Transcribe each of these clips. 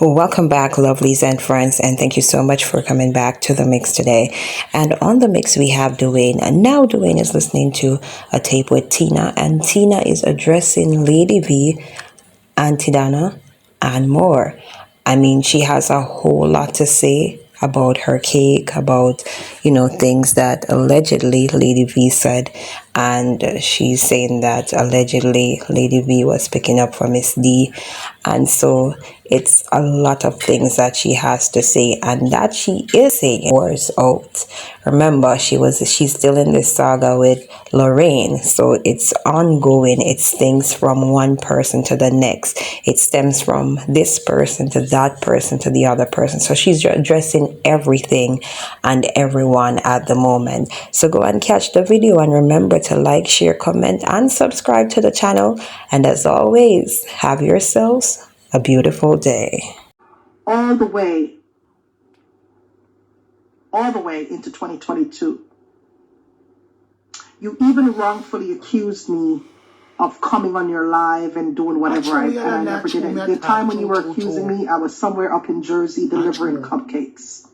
Welcome back, lovelies and friends, and thank you so much for coming back to the mix today. And on the mix, we have Dwayne, and now Dwayne is listening to a tape with Tina, and Tina is addressing Lady V, Auntie Dana, and more. I mean, she has a whole lot to say about her cake, about, things that allegedly Lady V said. And she's saying that allegedly Lady V was picking up for Miss D. And so it's a lot of things that she has to say, and that she is saying words out. Remember, she's still in this saga with Lorraine, so it's ongoing. It's things from one person to the next. It stems from this person to that person to the other person. So she's addressing everything and everyone at the moment. So go and catch the video, and remember to like, share, comment, and subscribe to the channel. And as always, have yourselves a beautiful day. All the way into 2022. You even wrongfully accused me of coming on your live and doing whatever and I never did it. The time when you were accusing me, I was somewhere up in Jersey delivering cupcakes.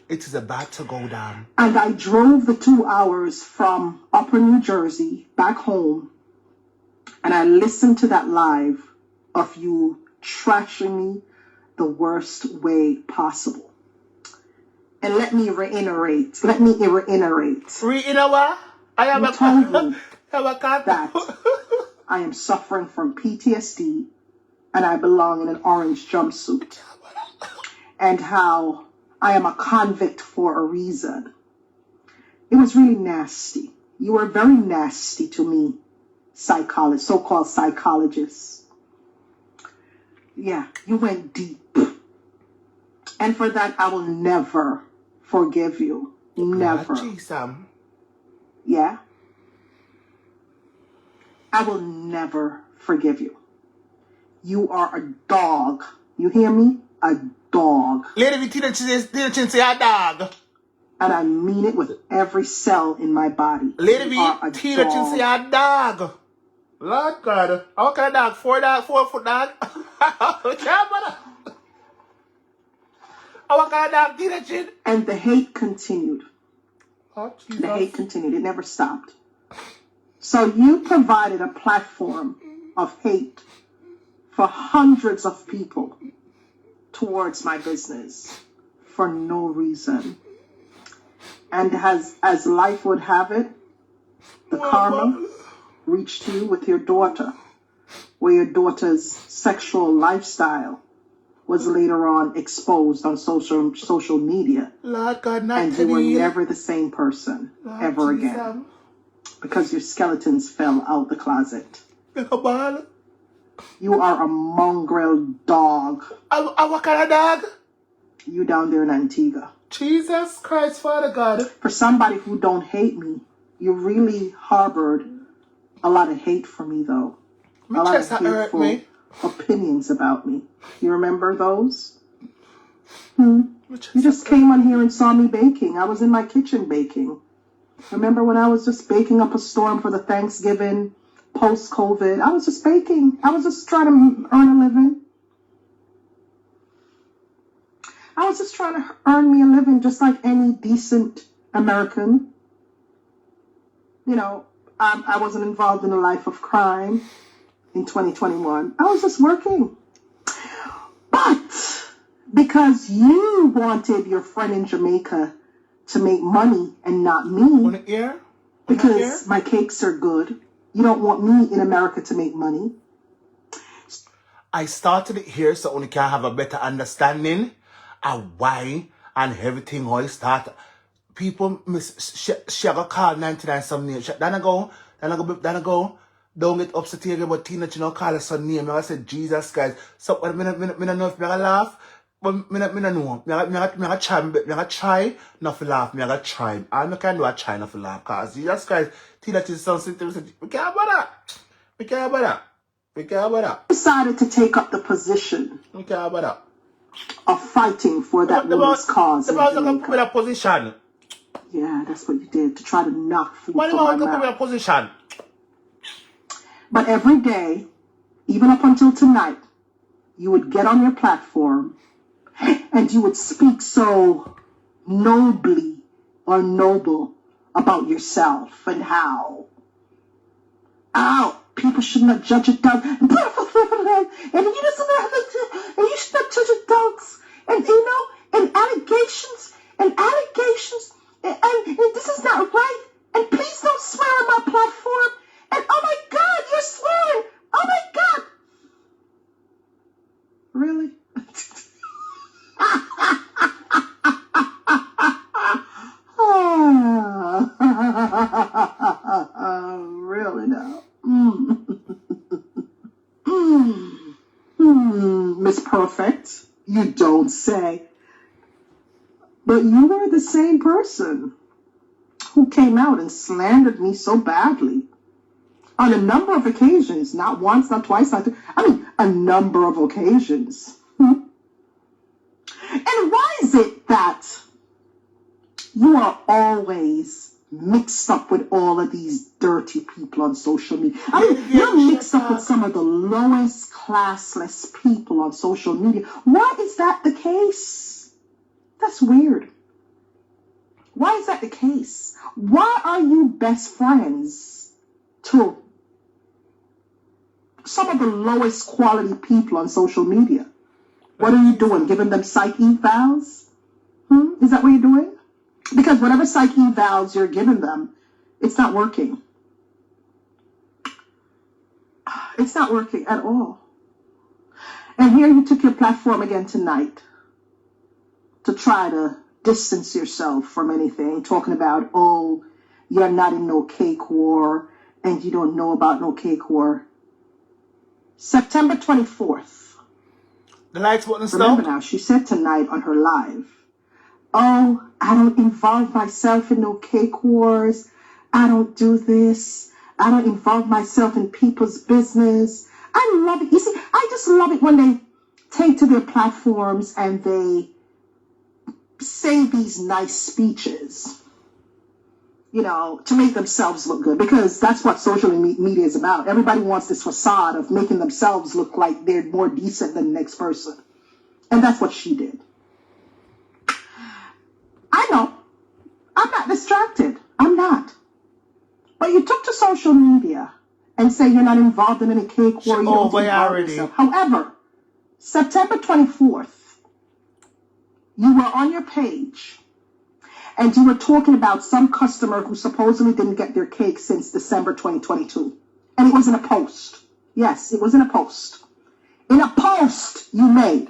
It is about to go down. And I drove the 2 hours from Upper New Jersey back home, and I listened to that live of you trashing me the worst way possible. And let me reiterate. Reiterate? I am you told me that I am suffering from PTSD and I belong in an orange jumpsuit, and how I am a convict for a reason. It was really nasty. You were very nasty to me, so-called psychologists. Yeah, you went deep. And for that, I will never forgive you. Never. Yeah? I will never forgive you. You are a dog. You hear me? A dog. Lady, didn't say a dog. And I mean it with every cell in my body. Lady, didn't say a dog. Lord God. How can a dog? 4-foot dog? How can a dog did it? And the hate continued. Oh, the hate continued. It never stopped. So you provided a platform of hate for hundreds of people towards my business for no reason. And as life would have it, the karma reached you with your daughter, where your daughter's sexual lifestyle was later on exposed on social media. Lord God, and you were never the same person ever again. Because your skeletons fell out the closet. You are a mongrel dog. What kind of dog? You down there in Antigua. Jesus Christ, Father God. For somebody who don't hate me, you really harbored a lot of hate for me, though. A lot of hateful opinions about me. You remember those? You just came on here and saw me baking. I was in my kitchen baking. Remember when I was just baking up a storm for the Thanksgiving post-COVID? I was just baking. I was just trying to earn a living. I was just trying to earn me a living just like any decent American. You know, I wasn't involved in a life of crime in 2021. I was just working. But because you wanted your friend in Jamaica to make money and not me, because my cakes are good, you don't want me in America to make money. I started it here so only can have a better understanding of why and everything how it start. People she got called 99 some name. Then I go, don't get upset here about Tina, you know, call her some name. I said, Jesus Christ. So I don't know if I laugh. But I don't know. I try not to laugh. I try. I can do a try not to laugh. Because Jesus Christ, Tina is something to say. We can't about that. I decided to take up the position of fighting for that woman's cause. The position. Yeah, that's what you did, to try to knock food from my mouth. Position. But every day, even up until tonight, you would get on your platform and you would speak so nobly or noble about yourself and how people should not judge adults. And you should not judge adults. And and allegations and this is not right. And please don't swear on my platform. And oh my God, you're swearing. Oh my God. Really? Really now? Miss Perfect, you don't say. But you were the same person who came out and slandered me so badly on a number of occasions, not once, not twice, not three, a number of occasions. And why is it that you are always mixed up with all of these dirty people on social media? You're mixed up with some of the lowest classless people on social media. Why is that the case? That's weird. Why is that the case? Why are you best friends to some of the lowest quality people on social media? What are you doing? Giving them psych evals? Is that what you're doing? Because whatever psych evals you're giving them, it's not working. It's not working at all. And here you took your platform again tonight to try to distance yourself from anything, talking about, oh, you're not in no cake war and you don't know about no cake war. September 24th. The lights wouldn't stop. Remember now, she said tonight on her live, oh, I don't involve myself in no cake wars. I don't do this. I don't involve myself in people's business. I love it. You see, I just love it when they take to their platforms and they say these nice speeches, to make themselves look good, because that's what social media is about. Everybody wants this facade of making themselves look like they're more decent than the next person. And that's what she did. I know. I'm not distracted. I'm not. But you took to social media and say you're not involved in any cake war. You don't involve yourself. However, September 24th, you were on your page and you were talking about some customer who supposedly didn't get their cake since December 2022. And it was in a post. Yes, it was in a post. In a post you made.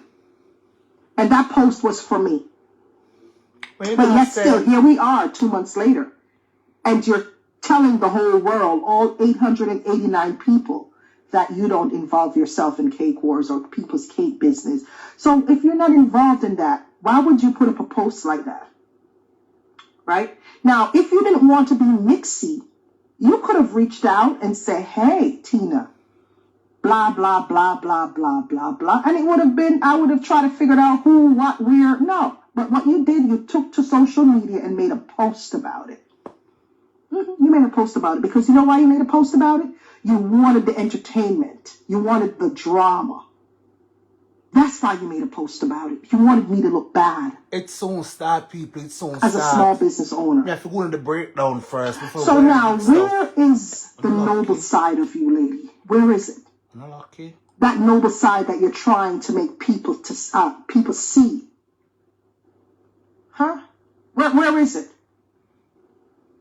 And that post was for me. But yet still, here we are 2 months later. And you're telling the whole world, all 889 people, that you don't involve yourself in cake wars or people's cake business. So if you're not involved in that, why would you put up a post like that? Right? Now, if you didn't want to be mixy, you could have reached out and said, hey, Tina, blah, blah, blah, blah, blah, blah, blah. And it would have been, I would have tried to figure out who, what, where. No. But what you did, you took to social media and made a post about it. You made a post about it because you know why you made a post about it? You wanted the entertainment. You wanted the drama. That's why you made a post about it. You wanted me to look bad. It's so start, people. It's so as a small business owner. Yeah, if you go into the breakdown first. So now, where is the noble side of you, lady? Where is it? Unlucky. That noble side that you're trying to make people see. Huh? Where is it?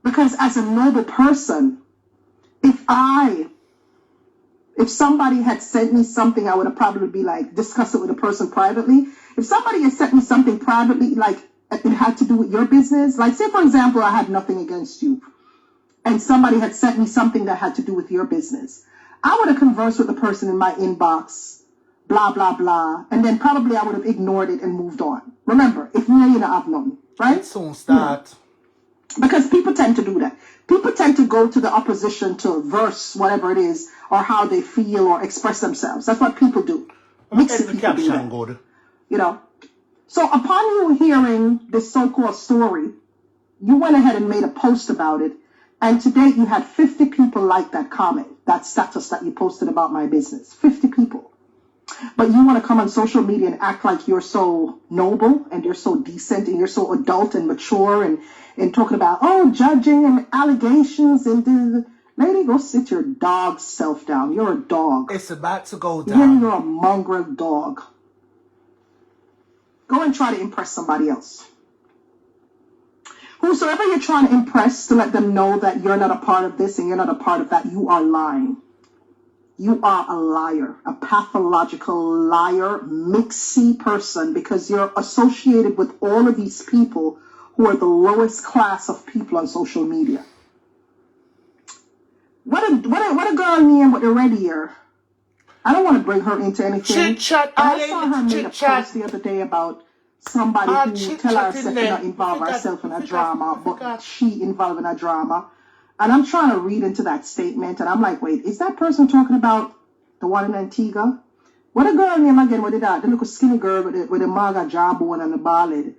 Because as a noble person, if somebody had sent me something, I would have probably be like, discuss it with a person privately. If somebody had sent me something privately, like it had to do with your business, like say, for example, I had nothing against you, and somebody had sent me something that had to do with your business, I would have conversed with the person in my inbox, blah, blah, blah, and then probably I would have ignored it and moved on. Remember, if you don't have none, right? It's so start. Because people tend to do that. People tend to go to the opposition to verse whatever it is, or how they feel or express themselves. That's what people do. Mixed people do that. Good. So upon you hearing this so-called story, you went ahead and made a post about it. And today you had 50 people like that comment, that status that you posted about my business. 50 people. But you want to come on social media and act like you're so noble and you're so decent and you're so adult and mature and talking about, oh, judging and allegations and lady, go sit your dog self down. You're a dog. It's about to go down. You're a mongrel dog. Go and try to impress somebody else. Whosoever you're trying to impress to let them know that you're not a part of this and you're not a part of that, you are lying. You are a liar, a pathological liar, mixy person, because you're associated with all of these people who are the lowest class of people on social media. What a girl named with the red ear. I don't want to bring her into anything. Chit chat. I saw her make a post the other day about somebody who tell herself to not involve herself in a drama, but she involved in a drama. And I'm trying to read into that statement, and I'm like, wait, is that person talking about the one in Antigua? What a girl name again? What did that? The little skinny girl with the maga jawbone and the ballad,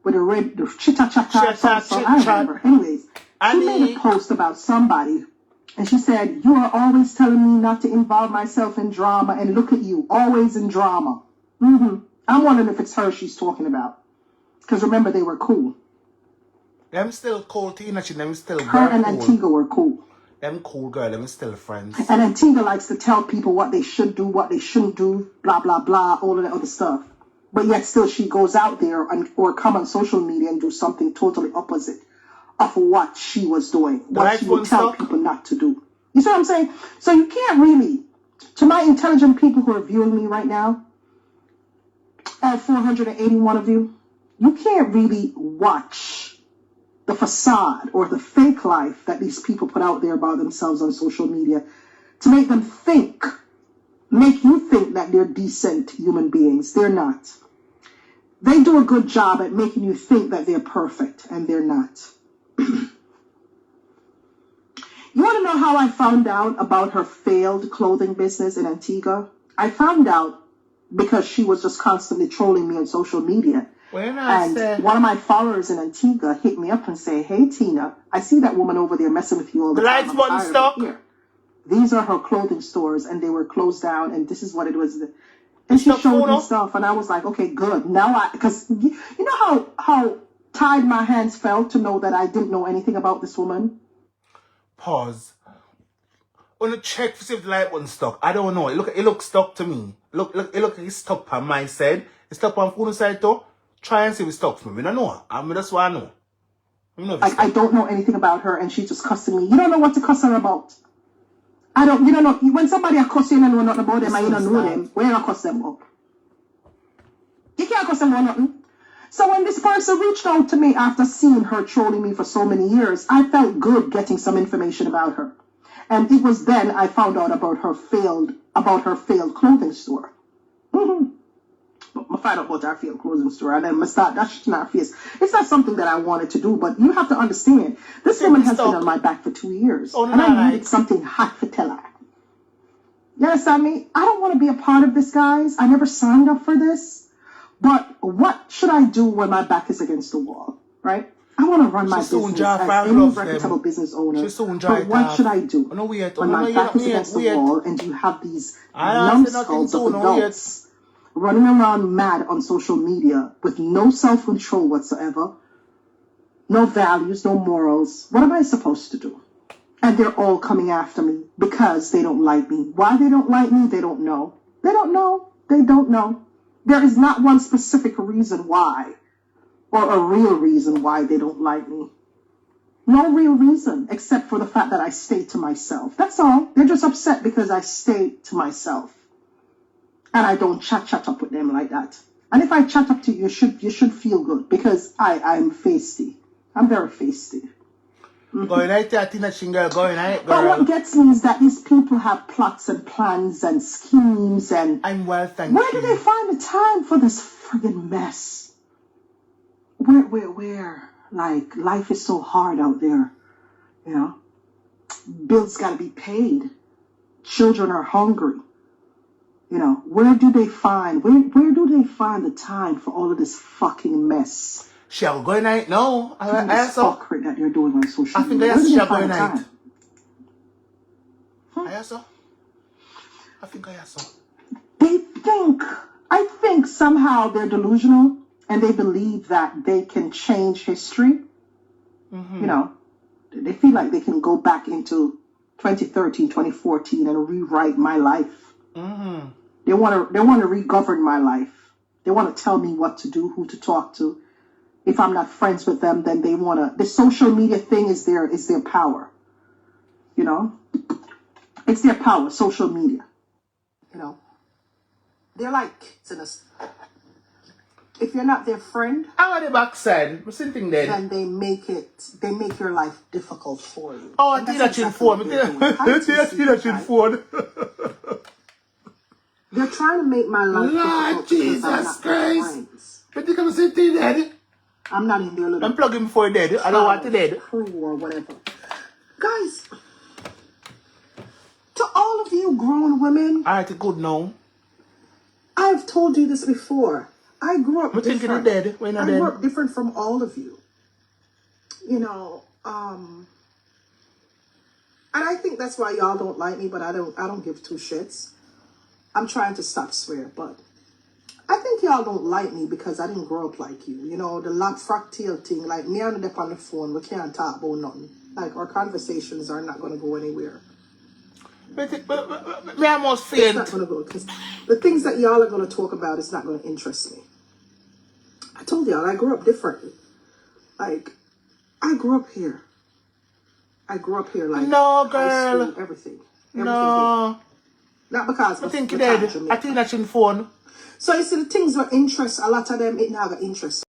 with the red, the chitta-chatta song. I remember. Anyways, she made a post about somebody, and she said, you are always telling me not to involve myself in drama, and look at you, always in drama. I'm wondering if it's her she's talking about. Because remember, they were cool. Them still cool, Tina. Them still her and cool. Antigua were cool. Them cool girl, them still friends. And Antigua likes to tell people what they should do, what they shouldn't do, blah, blah, blah, all of that other stuff. But yet still she goes out there or come on social media and do something totally opposite of what she was doing. What she would tell people not to do. You see what I'm saying? So you can't really, to my intelligent people who are viewing me right now, all 481 of you, you can't really watch the facade or the fake life that these people put out there about themselves on social media to make them make you think that they're decent human beings. They're not. They do a good job at making you think that they're perfect, and they're not. You want to know how I found out about her failed clothing business in Antigua? I found out because she was just constantly trolling me on social media. And one of my followers in Antigua hit me up and say, hey, Tina, I see that woman over there messing with you all the time. The lights button stuck. These are her clothing stores, and they were closed down, and this is what it was. And she showed me stuff, and I was like, okay, good. Now because you know how tied my hands felt to know that I didn't know anything about this woman? Pause. On the check to see if the light button stuck. I don't know. It looks stuck to me. Look, it's stuck on my side. It's stuck on the side too. Try and see if it's stuck for me. I don't know. That's what I know. I don't know anything about her, and she's just cussing me. You don't know what to cuss her about. You don't know. When somebody cuss you, you don't know nothing about them, and you don't know them. Where you cuss them up? You can't cuss them about nothing. So when this person reached out to me after seeing her trolling me for so many years, I felt good getting some information about her. And it was then I found out about her failed clothing store. I find out about her failed clothing store, and then I start that shit in her face. It's not something that I wanted to do, but you have to understand, this woman has been on my back for 2 years, and I needed something hot to tell her. You understand me? I don't want to be a part of this, guys. I never signed up for this. But what should I do when my back is against the wall, right? I want to run my business as any reputable business owner. But what should I do when my back is against the wall and you have these numbskulls of adults running around mad on social media with no self-control whatsoever, no values, no morals? What am I supposed to do? And they're all coming after me because they don't like me. Why they don't like me, they don't know. They don't know. They don't know. There is not one specific reason why, or a real reason why they don't like me. No real reason, except for the fact that I stay to myself. That's all. They're just upset because I stay to myself. And I don't chat up with them like that. And if I chat up to you, you should feel good, because I'm feisty. I'm very feisty. Going out there, Tina Shingle, going out, girl. But what gets me is that these people have plots and plans and schemes and... I'm well, thank you. Where do they find the time for this friggin' mess? Where? Like, life is so hard out there, you know? Bills gotta be paid. Children are hungry. You know, where do they find the time for all of this fucking mess? Shall we go night? No. I saw that you're doing on social media. I think I shall go night. I saw. I think somehow they're delusional and they believe that they can change history. You know, they feel like they can go back into 2013, 2014 and rewrite my life. They want to re-govern my life. They want to tell me what to do, who to talk to. If I'm not friends with them, then they want to. The social media thing is their power. You know, it's their power. Social media. You know, they're like kids in us. If you're not their friend, I'm on the backside. What's the thing then? then they make your life difficult for you. Oh, And Tina that's chin exactly phone. what they're doing. Hi, Tina chin TC. phone. They're trying to make my life Lord difficult because I'm Jesus not their Christ. friends. But you come and say thing dead. I'm not in their little I'm plugging before dead. I don't want to dead. crew or whatever. Guys, to all of you grown women, Alright, good now. I've told you this before. I grew up I'm thinking of different. dead. We're not I dead. grew up different from all of you. You know, and I think that's why y'all don't like me, but I don't give two shits. I'm trying to stop swear, but I think y'all don't like me because I didn't grow up like you. You know, the lap fractal thing, like me and them on the phone, we can't talk about nothing. Like our conversations are not gonna go anywhere. But me almost It's faint. not gonna go because the things that y'all are gonna talk about is not gonna interest me. I told y'all I grew up differently. Like I grew up here. I grew up here like No, high girl. school, everything. No. Here. Not because I think we're dead. from I think that's in phone. So you see the things that interest a lot of them, it now got interest.